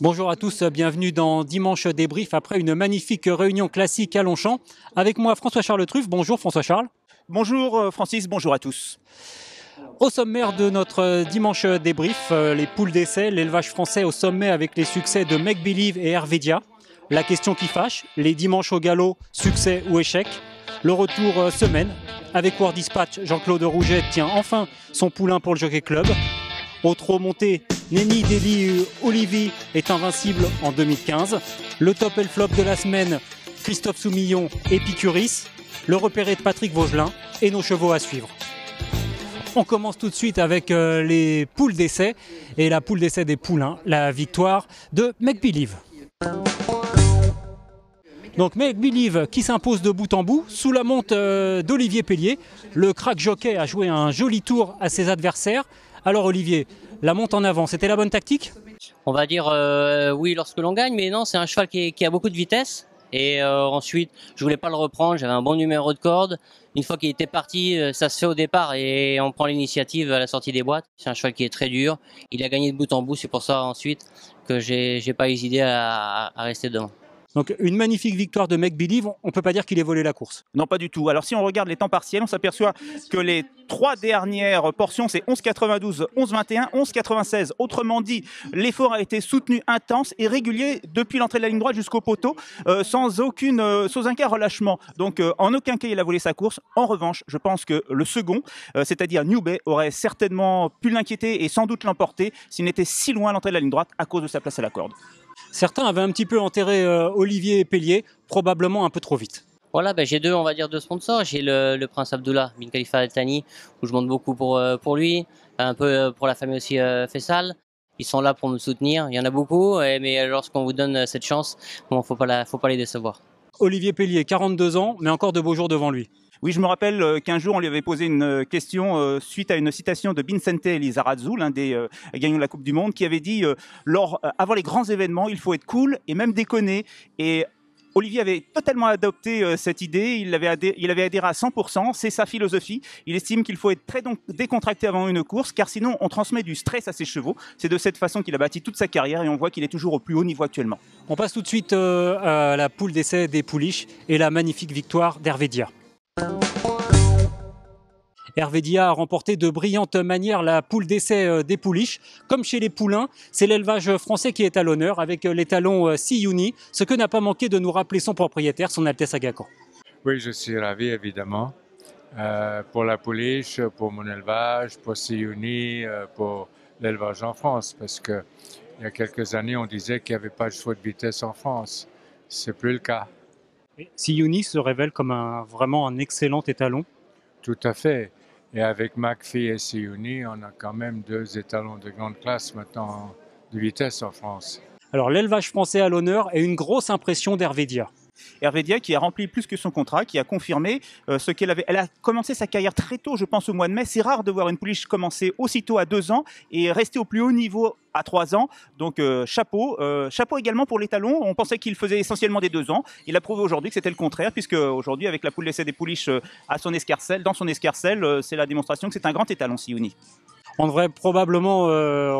Bonjour à tous, bienvenue dans Dimanche Débrief après une magnifique réunion classique à Longchamp. Avec moi François-Charles Truffe. Bonjour François-Charles. Bonjour Francis, bonjour à tous. Au sommaire de notre Dimanche Débrief, les poules d'essai, l'élevage français au sommet avec les succès de Make Believe et Hervédia. La question qui fâche, les dimanches au galop, succès ou échec. Le retour semaine, avec War Dispatch, Jean-Claude Rouget tient enfin son poulain pour le Jockey Club. Au trot monté, Nenny Deli Olivier est invincible en 2015. Le top et le flop de la semaine, Christophe Soumillon et Picuris. Le repéré de Patrick Vaugelin et nos chevaux à suivre. On commence tout de suite avec les poules d'essai et la poule d'essai des poulains, la victoire de Make Believe. Donc Make Believe qui s'impose de bout en bout sous la monte d'Olivier Pellier. Le crack jockey a joué un joli tour à ses adversaires. Alors Olivier, la monte en avant, c'était la bonne tactique ? On va dire oui lorsque l'on gagne, mais non, c'est un cheval qui a beaucoup de vitesse. Et ensuite, je voulais pas le reprendre, j'avais un bon numéro de corde. Une fois qu'il était parti, ça se fait au départ et on prend l'initiative à la sortie des boîtes. C'est un cheval qui est très dur, il a gagné de bout en bout, c'est pour ça ensuite que j'ai pas hésité à rester devant. Donc une magnifique victoire de Make Believe, on ne peut pas dire qu'il ait volé la course. Non, pas du tout. Alors si on regarde les temps partiels, on s'aperçoit que les trois dernières portions, c'est 11,92, 11,21, 11,96. Autrement dit, l'effort a été soutenu, intense et régulier depuis l'entrée de la ligne droite jusqu'au poteau, sans aucun relâchement. Donc en aucun cas il a volé sa course. En revanche, je pense que le second, c'est-à-dire New Bay, aurait certainement pu l'inquiéter et sans doute l'emporter s'il n'était si loin à l'entrée de la ligne droite à cause de sa place à la corde. Certains avaient un petit peu enterré Olivier Pellier, probablement un peu trop vite. Voilà, j'ai deux sponsors. J'ai le Prince Abdullah bin Khalifa Al Thani, où je monte beaucoup pour lui, un peu pour la famille aussi Faisal. Ils sont là pour me soutenir. Il y en a beaucoup, mais lorsqu'on vous donne cette chance, bon, faut pas les décevoir. Olivier Pellier, 42 ans, mais encore de beaux jours devant lui. Oui, je me rappelle qu'un jour, on lui avait posé une question suite à une citation de Vincente Lizarazu, l'un des gagnants de la Coupe du Monde, qui avait dit avant les grands événements, il faut être cool et même déconner. Et Olivier avait totalement adopté cette idée, il avait adhéré à 100%, c'est sa philosophie. Il estime qu'il faut être très décontracté avant une course, car sinon on transmet du stress à ses chevaux. C'est de cette façon qu'il a bâti toute sa carrière et on voit qu'il est toujours au plus haut niveau actuellement. On passe tout de suite à la poule d'essai des pouliches et la magnifique victoire d'Hervédia. Hervédia a remporté de brillante manière la poule d'essai des pouliches. Comme chez les poulains, c'est l'élevage français qui est à l'honneur avec l'étalon Siouni, ce que n'a pas manqué de nous rappeler son propriétaire, son Altesse Aga Khan. Oui, je suis ravi évidemment pour la pouliche, pour mon élevage, pour Siouni, pour l'élevage en France, parce que il y a quelques années on disait qu'il n'y avait pas de choix de vitesse en France. C'est plus le cas. Siouni se révèle comme vraiment un excellent étalon. Tout à fait. Et avec McPhee et Siouni, on a quand même deux étalons de grande classe maintenant de vitesse en France. Alors l'élevage français à l'honneur et une grosse impression d'Hervédia. Hervédia qui a rempli plus que son contrat, qui a confirmé ce qu'elle avait. Elle a commencé sa carrière très tôt, je pense au mois de mai. C'est rare de voir une pouliche commencer aussitôt à 2 ans et rester au plus haut niveau à 3 ans. Donc chapeau. Chapeau également pour l'étalon. On pensait qu'il faisait essentiellement des 2 ans. Il a prouvé aujourd'hui que c'était le contraire, puisque aujourd'hui avec la poule d'essai des pouliches dans son escarcelle, c'est la démonstration que c'est un grand étalon Siouni. On devrait probablement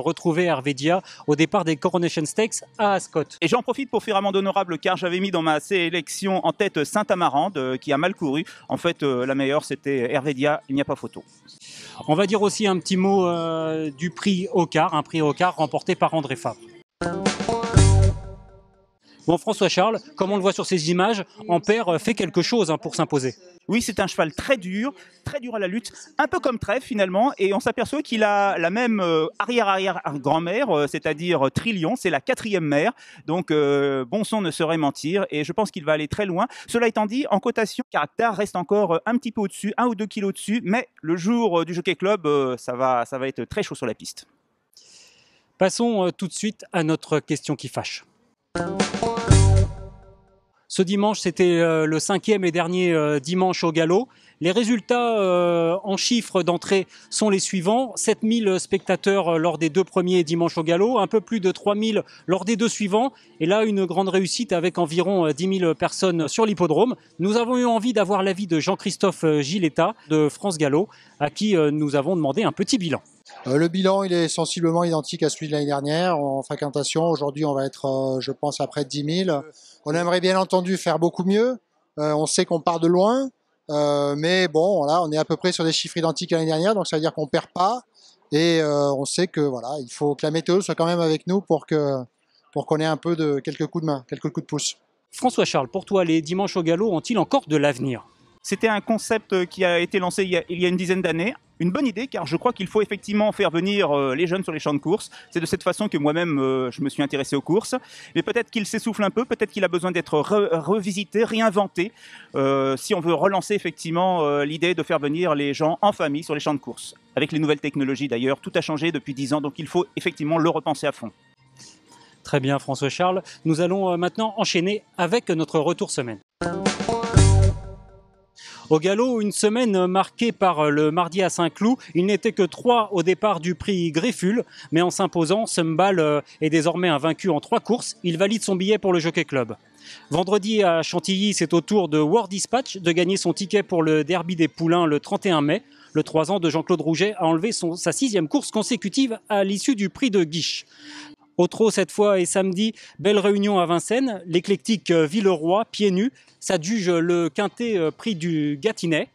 retrouver Hervédia au départ des Coronation Stakes à Ascot. Et j'en profite pour faire amende honorable car j'avais mis dans ma sélection en tête Saint-Amarande qui a mal couru. En fait, la meilleure c'était Hervédia, il n'y a pas photo. On va dire aussi un petit mot du prix Ocar, un prix Ocar remporté par André Fabre. Bon, François-Charles, comme on le voit sur ces images, Ampère fait quelque chose pour s'imposer. Oui, c'est un cheval très dur à la lutte, un peu comme Trèfle finalement, et on s'aperçoit qu'il a la même arrière-grand-mère, c'est-à-dire Trillion, c'est la 4e mère, donc bon son ne saurait mentir, et je pense qu'il va aller très loin. Cela étant dit, en cotation, Caractère reste encore un petit peu au-dessus, 1 ou 2 kilos au-dessus, mais le jour du Jockey Club, ça va être très chaud sur la piste. Passons tout de suite à notre question qui fâche. Ce dimanche, c'était le 5e et dernier dimanche au galop. Les résultats en chiffres d'entrée sont les suivants. 7000 spectateurs lors des 2 premiers dimanches au galop, un peu plus de 3000 lors des 2 suivants. Et là, une grande réussite avec environ 10 000 personnes sur l'hippodrome. Nous avons eu envie d'avoir l'avis de Jean-Christophe Giletta de France Gallo, à qui nous avons demandé un petit bilan. Le bilan, il est sensiblement identique à celui de l'année dernière. En fréquentation, aujourd'hui, on va être, je pense, à près de 10 000. On aimerait bien entendu faire beaucoup mieux. On sait qu'on part de loin. Mais bon, voilà, on est à peu près sur des chiffres identiques à l'année dernière, donc ça veut dire qu'on perd pas. Et on sait que voilà, il faut que la météo soit quand même avec nous pour qu'on ait un peu de quelques coups de main, quelques coups de pouce. François Charles, pour toi, les dimanches au galop ont-ils encore de l'avenir? C'était un concept qui a été lancé il y a une dizaine d'années. Une bonne idée, car je crois qu'il faut effectivement faire venir les jeunes sur les champs de course. C'est de cette façon que moi-même, je me suis intéressé aux courses. Mais peut-être qu'il s'essouffle un peu, peut-être qu'il a besoin d'être revisité, réinventé, si on veut relancer effectivement l'idée de faire venir les gens en famille sur les champs de course. Avec les nouvelles technologies d'ailleurs, tout a changé depuis 10 ans, donc il faut effectivement le repenser à fond. Très bien, François Charles. Nous allons maintenant enchaîner avec notre retour semaine. Au galop, une semaine marquée par le mardi à Saint-Cloud. Il n'était que 3 au départ du prix Grefful, mais en s'imposant, Sumbal est désormais un vaincu en 3 courses. Il valide son billet pour le Jockey Club. Vendredi à Chantilly, c'est au tour de War Dispatch de gagner son ticket pour le Derby des Poulains le 31 mai. Le 3 ans de Jean-Claude Rouget a enlevé sa 6e course consécutive à l'issue du prix de Guiche. Au trot, cette fois, et samedi, belle réunion à Vincennes. L'éclectique Villeroy, pieds nus, s'adjuge le quintet prix du Gâtinais.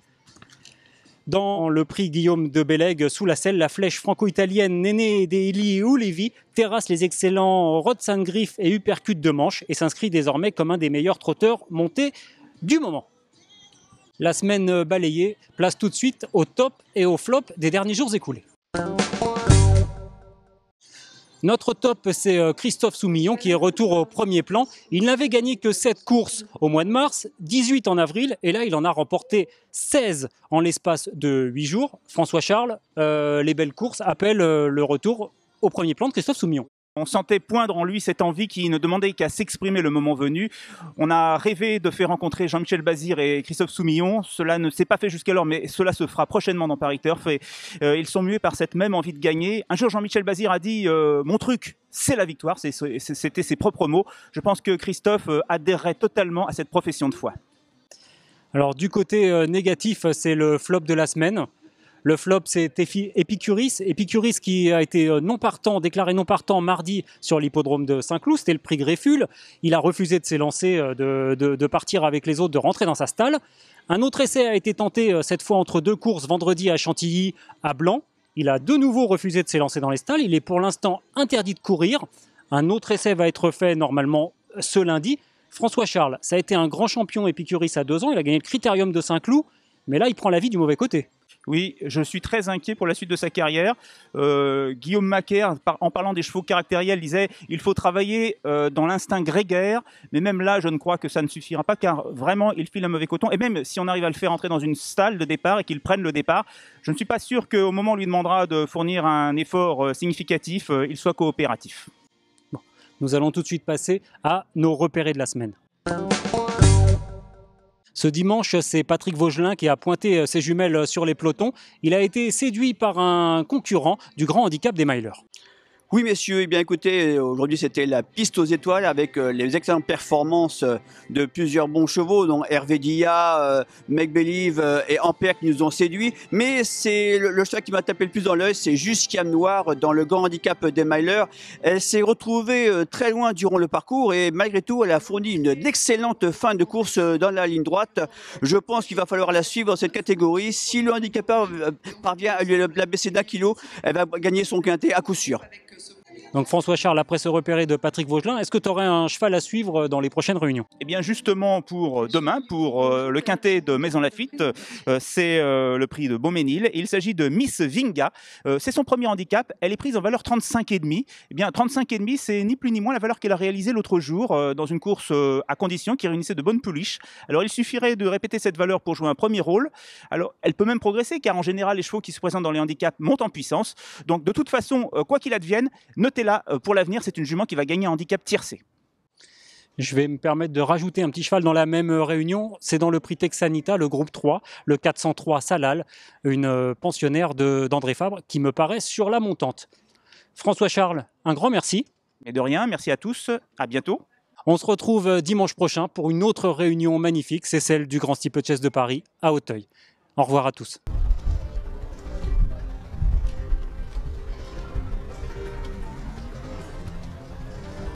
Dans le prix Guillaume de Bellègue, sous la selle, la flèche franco-italienne Néné Deli Ulevi terrasse les excellents Rod Sandgriff et Uppercut de Manche et s'inscrit désormais comme un des meilleurs trotteurs montés du moment. La semaine balayée place tout de suite au top et au flop des derniers jours écoulés. Notre top, c'est Christophe Soumillon qui est retour au premier plan. Il n'avait gagné que 7 courses au mois de mars, 18 en avril, et là il en a remporté 16 en l'espace de 8 jours. François Charles, les belles courses appellent le retour au premier plan de Christophe Soumillon. On sentait poindre en lui cette envie qui ne demandait qu'à s'exprimer le moment venu. On a rêvé de faire rencontrer Jean-Michel Bazir et Christophe Soumillon. Cela ne s'est pas fait jusqu'alors, mais cela se fera prochainement dans Paris Turf. Et ils sont mués par cette même envie de gagner. Un jour, Jean-Michel Bazir a dit mon truc, c'est la victoire. C'était ses propres mots. Je pense que Christophe adhérerait totalement à cette profession de foi. Alors du côté négatif, c'est le flop de la semaine. Le flop, c'est Epicurus. Epicurus qui a été déclaré non partant mardi sur l'hippodrome de Saint-Cloud. C'était le prix Grefful. Il a refusé de s'élancer, de partir avec les autres, de rentrer dans sa stalle. Un autre essai a été tenté, cette fois entre 2 courses, vendredi à Chantilly, à Blanc. Il a de nouveau refusé de s'élancer dans les stalles. Il est pour l'instant interdit de courir. Un autre essai va être fait normalement ce lundi. François Charles, ça a été un grand champion Epicurus à 2 ans. Il a gagné le Critérium de Saint-Cloud. Mais là, il prend la vie du mauvais côté. Oui, je suis très inquiet pour la suite de sa carrière. Guillaume Macaire, en parlant des chevaux caractériels, disait il faut travailler dans l'instinct grégaire. Mais même là, je ne crois que ça ne suffira pas, car vraiment, il file un mauvais coton. Et même si on arrive à le faire entrer dans une stalle de départ et qu'il prenne le départ, je ne suis pas sûr qu'au moment où on lui demandera de fournir un effort significatif, il soit coopératif. Bon. Nous allons tout de suite passer à nos repérés de la semaine. Ce dimanche, c'est Patrick Vaugelin qui a pointé ses jumelles sur les pelotons. Il a été séduit par un concurrent du grand handicap des milers. Oui, messieurs, eh bien écoutez, aujourd'hui c'était la piste aux étoiles avec les excellentes performances de plusieurs bons chevaux, dont Hervé Dia, Make Believe et Ampère qui nous ont séduits. Mais c'est le cheval qui m'a tapé le plus dans l'œil, c'est Jusquiame Noire dans le grand handicap des milers. Elle s'est retrouvée très loin durant le parcours et malgré tout, elle a fourni une excellente fin de course dans la ligne droite. Je pense qu'il va falloir la suivre dans cette catégorie. Si le handicapeur parvient à lui la baisser d'1 kilo, elle va gagner son quintet à coup sûr. Donc François Charles, après ce repéré de Patrick Vaugelin, est-ce que tu aurais un cheval à suivre dans les prochaines réunions? Eh bien justement pour demain, pour le quintet de Maison Lafitte, c'est le prix de Beauménil. Il s'agit de Miss Vinga. C'est son premier handicap. Elle est prise en valeur 35,5. Eh bien 35,5, c'est ni plus ni moins la valeur qu'elle a réalisée l'autre jour dans une course à condition qui réunissait de bonnes pouliches. Alors il suffirait de répéter cette valeur pour jouer un premier rôle. Alors elle peut même progresser car en général les chevaux qui se présentent dans les handicaps montent en puissance. Donc de toute façon, quoi qu'il advienne, notez là, pour l'avenir, c'est une jument qui va gagner un handicap tiercé. Je vais me permettre de rajouter un petit cheval dans la même réunion. C'est dans le prix Texanita, le groupe 3, le 403 Salal, une pensionnaire d'André Fabre qui me paraît sur la montante. François Charles, un grand merci. Et de rien, merci à tous, à bientôt. On se retrouve dimanche prochain pour une autre réunion magnifique, c'est celle du Grand Steeplechase de Paris à Auteuil. Au revoir à tous.